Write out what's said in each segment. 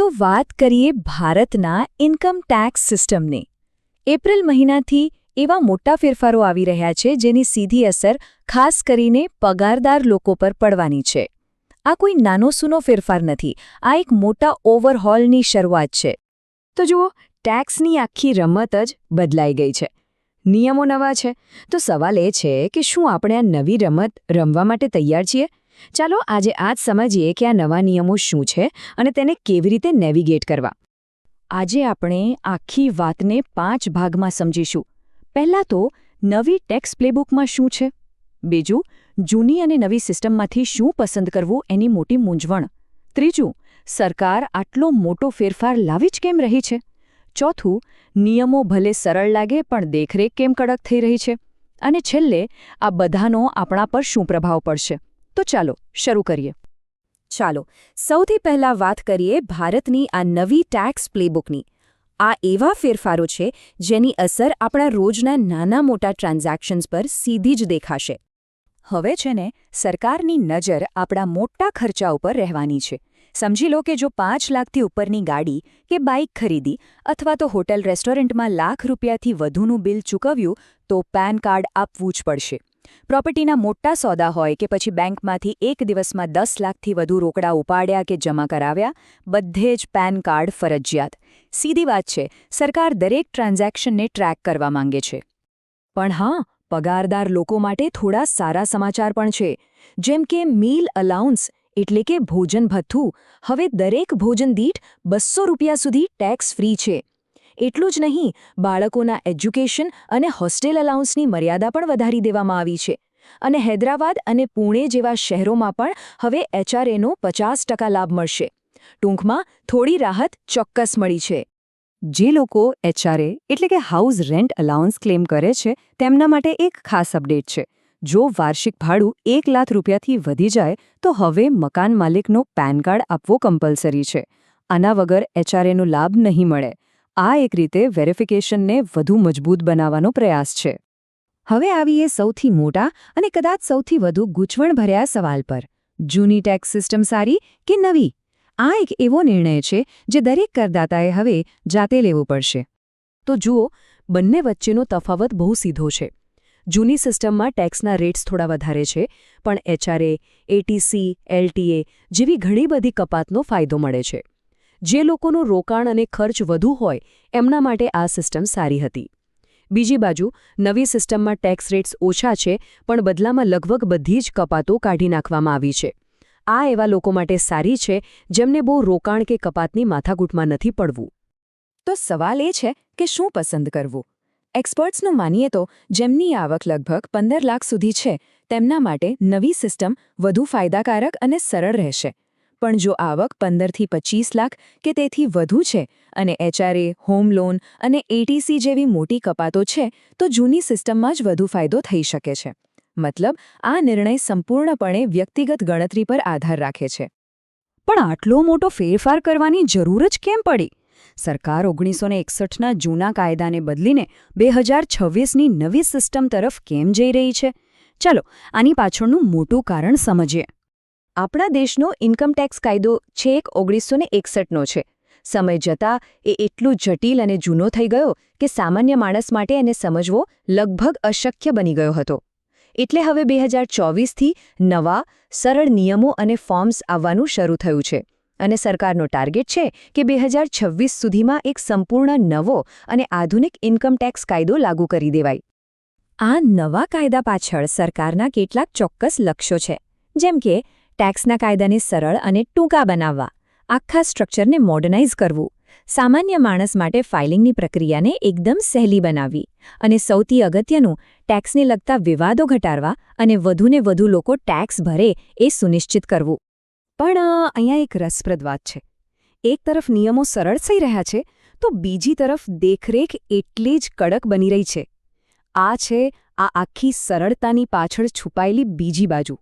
તો વાત કરીએ ભારતના ઇન્કમ ટેક્સ સિસ્ટમની. એપ્રિલ મહિનાથી એવા મોટા ફેરફારો આવી રહ્યા છે જેની સીધી અસર ખાસ કરીને પગારદાર લોકો પર પડવાની છે. આ કોઈ નાનો સૂનો ફેરફાર નથી, આ એક મોટા ઓવરહોલની શરૂઆત છે. તો જુઓ, ટેક્સની આખી રમત જ બદલાઈ ગઈ છે. નિયમો નવા છે, તો સવાલ એ છે કે શું આપણે આ નવી રમત રમવા માટે તૈયાર છીએ? ચાલો આજે આ જ સમજીએ કે આ નવા નિયમો શું છે અને તેને કેવી રીતે નેવિગેટ કરવા. આજે આપણે આખી વાતને 5 ભાગમાં સમજીશું. પહેલાં તો નવી ટેક્સ પ્લેબુકમાં શું છે. બીજું, જૂની અને નવી સિસ્ટમમાંથી શું પસંદ કરવું એની મોટી મૂંઝવણ. ત્રીજું, સરકાર આટલો મોટો ફેરફાર લાવી જ કેમ રહી છે. ચોથું, નિયમો ભલે સરળ લાગે પણ દેખરેખ કેમ કડક થઈ રહી છે. અને છેલ્લે, આ બધાનો આપણા પર શું પ્રભાવ પડશે. તો ચાલો શરૂ કરીએ. ચાલો સૌથી પહેલાં વાત કરીએ ભારતની આ નવી ટેક્સ પ્લેબુકની. આ એવા ફેરફારો છે જેની અસર આપણા રોજના નાના મોટા ટ્રાન્ઝેક્શન્સ પર સીધી જ દેખાશે. હવે છે ને, સરકારની નજર આપણા મોટા ખર્ચા ઉપર રહેવાની છે. સમજી લો કે જો 5 લાખથી ઉપરની ગાડી કે બાઇક ખરીદી અથવા તો હોટેલ રેસ્ટોરન્ટમાં લાખ રૂપિયાથી વધુનું બિલ ચૂકવ્યું તો પેન કાર્ડ આપવું જ પડશે. પ્રોપર્ટીના મોટા સોદા હોય કે પછી બેંકમાંથી એક દિવસમાં 10 લાખથી વધુ રોકડા ઉપાડ્યા કે જમા કરાવ્યા, બધે જ પેન કાર્ડ ફરજિયાત. સીધી વાત છે, સરકાર દરેક ટ્રાન્ઝેક્શનને ટ્રેક કરવા માંગે છે. પણ હા, પગારદાર લોકો માટે થોડા સારા સમાચાર પણ છે. જેમ કે મીલ અલાઉન્સ એટલે કે ભોજન ભથ્થું હવે દરેક ભોજન દીઠ 200 રૂપિયા સુધી ટેક્સ ફ્રી છે. એટલું જ નહીં, બાળકોના એજ્યુકેશન અને હોસ્ટેલ અલાઉન્સની મર્યાદા પણ વધારી દેવામાં આવી છે. અને હૈદરાબાદ અને પુણે જેવા શહેરોમાં પણ હવે HRAનો 50% લાભ મળશે. ટૂંકમાં થોડી રાહત ચોક્કસ મળી છે. જે લોકો HRA એટલે કે હાઉસ રેન્ટ અલાઉન્સ ક્લેમ કરે છે તેમના માટે એક ખાસ અપડેટ છે. જો વાર્ષિક ભાડું 1 લાખ રૂપિયાથી વધી જાય તો હવે મકાન માલિકનો પેન કાર્ડ આપવો કમ્પલસરી છે. આના વગર HRAનો લાભ નહીં મળે. આ એક રીતે વેરિફિકેશનને વધુ મજબૂત બનાવવાનો પ્રયાસ છે. હવે આવીએ સૌથી મોટા અને કદાચ સૌથી વધુ ગૂંચવણભર્યા સવાલ પર. જૂની ટેક્સ સિસ્ટમ સારી કે નવી? આ એક એવો નિર્ણય છે જે દરેક કરદાતાએ હવે જાતે લેવો પડશે. તો જુઓ, બંને વચ્ચેનો તફાવત બહુ સીધો છે. જૂની સિસ્ટમમાં ટેક્સના રેટ્સ થોડા વધારે છે, પણ HRA, ATC, LTA જેવી ઘણી બધી કપાતનો ફાયદો મળે છે. જે લોકોનું રોકાણ અને ખર્ચ વધુ હોય એમના માટે આ સિસ્ટમ સારી હતી. બીજી બાજુ, નવી સિસ્ટમમાં ટેક્સ રેટ્સ ઓછા છે પણ બદલામાં લગભગ બધી જ કપાતો કાઢી નાખવામાં આવી છે. આ એવા લોકો માટે સારી છે જેમને બહુ રોકાણ કે કપાતની માથાકૂટમાં નથી પડવું. તો સવાલ એ છે કે શું પસંદ કરવું? એક્સપર્ટ્સનું માનીએ તો જેમની આવક લગભગ 15 લાખ સુધી છે તેમના માટે નવી સિસ્ટમ વધુ ફાયદાકારક અને સરળ રહેશે. પણ જો આવક 15થી 25 લાખ કે તેથી વધુ છે અને HRA, હોમ લોન અને ATC જેવી મોટી કપાતો છે તો જૂની સિસ્ટમમાં જ વધુ ફાયદો થઈ શકે છે. મતલબ, આ નિર્ણય સંપૂર્ણપણે વ્યક્તિગત ગણતરી પર આધાર રાખે છે. પણ આટલો મોટો ફેરફાર કરવાની જરૂર જ કેમ પડી? સરકાર 1961ના જૂના કાયદાને બદલીને 2026ની નવી સિસ્ટમ તરફ કેમ જઈ રહી છે? ચાલો આની પાછળનું મોટું કારણ સમજીએ. આપણા દેશનો ઇન્કમટેક્સ કાયદો છેક 1961નો છે. સમય જતાં એ એટલું જટિલ અને જૂનો થઈ ગયો કે સામાન્ય માણસ માટે એને સમજવો લગભગ અશક્ય બની ગયો હતો. એટલે હવે 2024થી નવા, સરળ નિયમો અને ફોર્મ્સ આવવાનું શરૂ થયું છે. અને સરકારનો ટાર્ગેટ છે કે 2026 સુધીમાં એક સંપૂર્ણ નવો અને આધુનિક ઇન્કમટેક્સ કાયદો લાગુ કરી દેવાય. આ નવા કાયદા પાછળ સરકારના કેટલાક ચોક્કસ લક્ષ્યો છે. જેમ કે ટેક્સના કાયદાને સરળ અને ટૂંકા બનાવવા, આખા સ્ટ્રક્ચરને મોડર્નાઇઝ કરવું, સામાન્ય માણસ માટે ફાઇલિંગની પ્રક્રિયાને એકદમ સહેલી બનાવવી અને સૌથી અગત્યનું, ટેક્સને લગતા વિવાદો ઘટાડવા અને વધુને વધુ લોકો ટેક્સ ભરે એ સુનિશ્ચિત કરવું. પણ અહીંયા એક રસપ્રદ વાત છે. એક તરફ નિયમો સરળ થઈ રહ્યા છે તો બીજી તરફ દેખરેખ એટલી જ કડક બની રહી છે. આ છે આ આખી સરળતાની પાછળ છુપાયેલી બીજી બાજુ.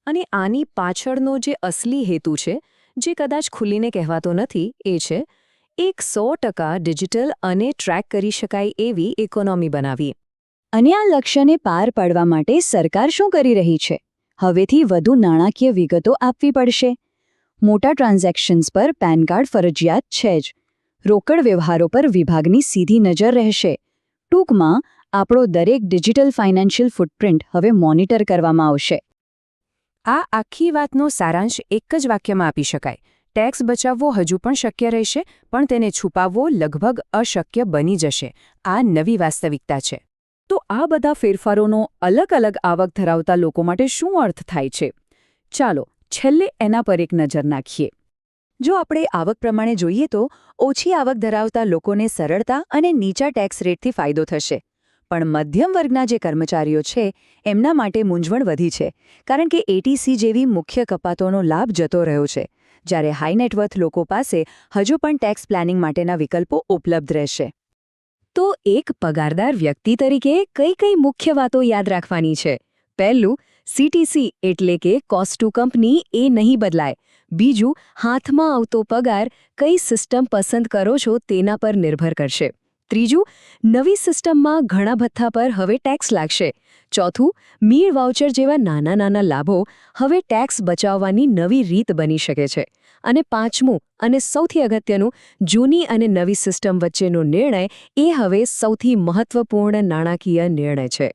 અને આની પાછળનો જે અસલી હેતુ છે, જે કદાચ ખુલીને કહેવાતો નથી, એ છે એક 100% ડિજિટલ અને ટ્રેક કરી શકાય એવી ઇકોનોમી બનાવી. અને આ લક્ષ્યને પાર પાડવા માટે સરકાર શું કરી રહી છે? હવેથી વધુ નાણાકીય વિગતો આપવી પડશે. મોટા ટ્રાન્ઝેક્શન્સ પર પેન કાર્ડ ફરજિયાત છે જ. રોકડ વ્યવહારો પર વિભાગની સીધી નજર રહેશે. ટૂંકમાં આપણો દરેક ડિજિટલ ફાઇનાન્શિયલ ફૂટપ્રિન્ટ હવે મોનિટર કરવામાં આવશે. આ આખી વાતનો સારાંશ એક જ વાક્યમાં આપી શકાય. ટેક્સ બચાવવો હજુ પણ શક્ય રહેશે, પણ તેને છુપાવવો લગભગ અશક્ય બની જશે. આ નવી વાસ્તવિકતા છે. તો આ બધા ફેરફારોનો અલગ અલગ આવક ધરાવતા લોકો માટે શું અર્થ થાય છે? ચાલો છેલ્લે એના પર એક નજર નાખીએ. જો આપણે આવક પ્રમાણે જોઈએ તો ઓછી આવક ધરાવતા લોકોને સરળતા અને નીચા ટેક્સ રેટથી ફાયદો થશે. પણ મધ્યમ વર્ગના જે કર્મચારીઓ છે એમના માટે મૂંઝવણ વધી છે, કારણ કે એટીસી જેવી મુખ્ય કપાતોનો લાભ જતો રહ્યો છે, જ્યારે હાઈ નેટવર્થ લોકો પાસે હજુ પણ ટેક્સ પ્લાનિંગ માટેના વિકલ્પો ઉપલબ્ધ રહેશે. તો એક પગારદાર વ્યક્તિ તરીકે કઈ કઈ મુખ્ય વાતો યાદ રાખવાની છે? પહેલું, સીટીસી એટલે કે કોસ્ટ ટુ કંપની એ નહીં બદલાય. બીજું, હાથમાં આવતો પગાર કઈ સિસ્ટમ પસંદ કરો છો તેના પર નિર્ભર કરશે. ત્રીજું, નવી સિસ્ટમમાં ઘણા ભથ્થા પર હવે ટેક્સ લાગશે. ચોથું, મીલ વાઉચર જેવા નાના નાના લાભો હવે ટેક્સ બચાવવાની નવી રીત બની શકે છે. અને પાંચમું અને સૌથી અગત્યનું, જૂની અને નવી સિસ્ટમ વચ્ચેનો નિર્ણય એ હવે સૌથી મહત્વપૂર્ણ નાણાકીય નિર્ણય છે.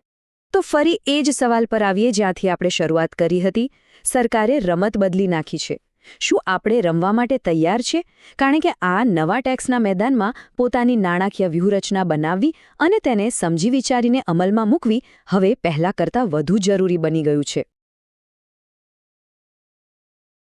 તો ફરી એ જ સવાલ પર આવીએ જ્યાંથી આપણે શરૂઆત કરી હતી. સરકારે રમત બદલી નાખી છે. શું આપણે રમવા માટે તૈયાર છે? કારણ કે આ નવા ટેક્સના મેદાનમાં પોતાની નાણાકીય વ્યૂહરચના બનાવવી અને તેને સમજી વિચારીને અમલમાં મૂકવી હવે પહેલાં કરતાં વધુ જરૂરી બની ગયું છે.